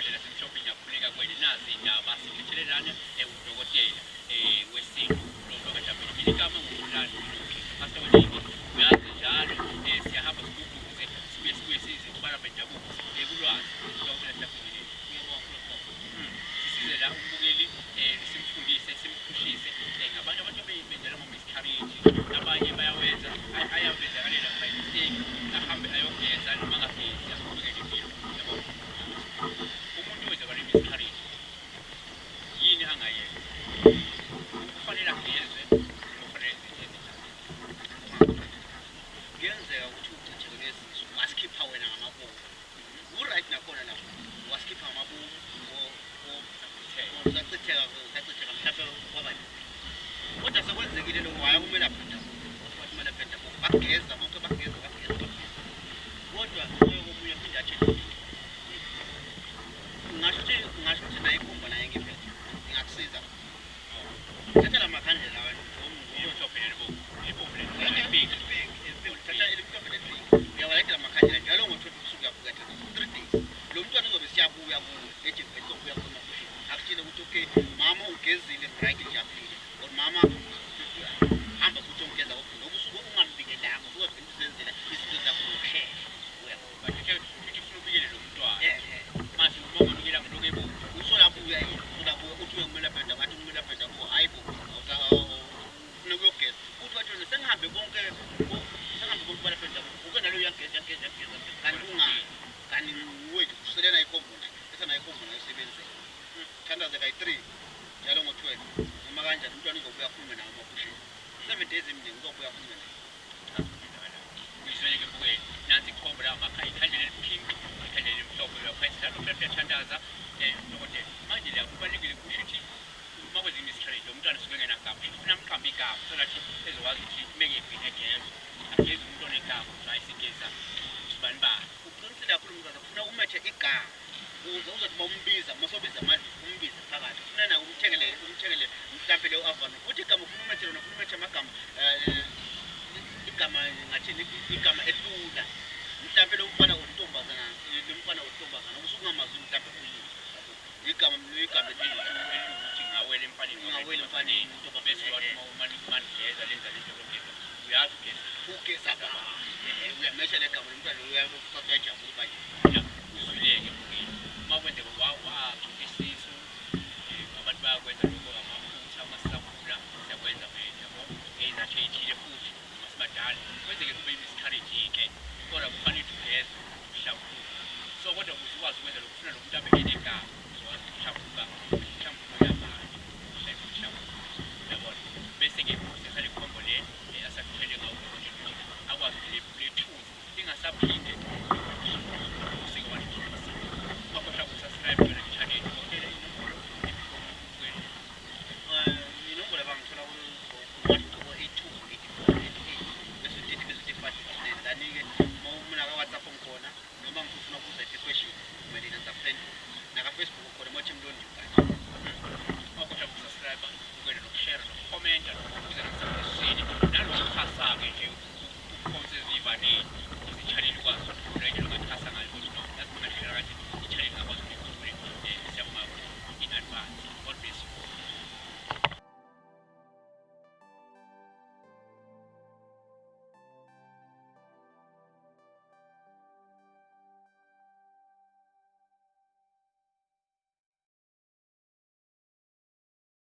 udokotela simshophing yakufuneka kweli nazi indaba sithethelelana udokotela wesintu lokho kade igama ngomhlanje pastor welingi uyazi njalo siyahamba sibubuze sibuye size kubala bendabuko kulwazi lokho lesafike sisize la umbukeli simfundise simkhushise ngabantu bendela miscarriage abanye bayawenza ayawenzakalela by mistake ahambe ayogeza noma ngagezi akubukele impilo yabo umuntu wenzakala miscarriage yini angayenza kufanele agezwe kufanele kuyenzeka ukuthi ucithe ngeziso wasikhipha wena ngamabomu right nakhona la wasikhipha ngamabomu sacitheka mhlawumbe kwabanye kodwa sekwenzekile lokho waya kumele aphinda wathi kumele aphinda bageza bonke bageza kodwa omunye aphinda athi ngasho ukuthi naye ikhomba naye ngiphethe ngingakusiza thatha la makhandlela wena uyothophela bo ibombu lebig thatha elimhlophe lebig uyawaletha makhandlela njalo ngo-20 usuku uyabuka 3 days lo mntwana uzobe siyabuya ethi uzobuya khona akutshile ukuthi okay mama ugezile right ngiyaphila or mama hamba futhi ongeza kokuphila okusuke ungambingelanga uzobe usenzela izinto zakho ngokushesha uyabona ukuthi ufuna ubikele lo mntwana mase uma ungamikela ngiloko ebo usolapho uyayini usolapho uthi uyomela phela ngathi umela phela ko hayibo ufuna ukuyogeza uthi wathi sengihambe konke bala phela uke nalo uyageza kanti ungani kanti wethu uselena ikhombo esana ikhombo nayisebenzisa thandaze kayi 3 njalo ngo-12 noma kanjani umntwana uzobuya akhulume nawo amabushini 7 days emndeni uzobuya akhulume nawo uyisweleke bukele nansi ikhombo lawo makhaya ikhandlela elipink ikhandlela elimhlophe uyaphaisa lalo mhlawumbe uyathandaza dokotela manje la kubalulekile kusho ukuthi uma kwenza imiscarriage lo mntwana usuke engenagama ufuna amqambe igama sokuthi ezokwazi ukuthi mengefini egezwe ageze umuntu onegama ayisigeza sibani bani uqinisile kakhulu umntwana ufuna umethe igama uzothi bawumbiza masobiza manje umbiza phakathi ufuna na umthekele mhlawumbe leyo avana uthi igama ufuna umethe amagama igama ngathini igama elula mhlawumbe lo mfana ontombazana usuke ngamazi mhlawumbe kuyini igama ukuthi ngawele emfaneni into bese wathi uma ngeza lenza lento lokho uyazi ugeza uyamesha le gama lomntwana uyafaka ejabula manje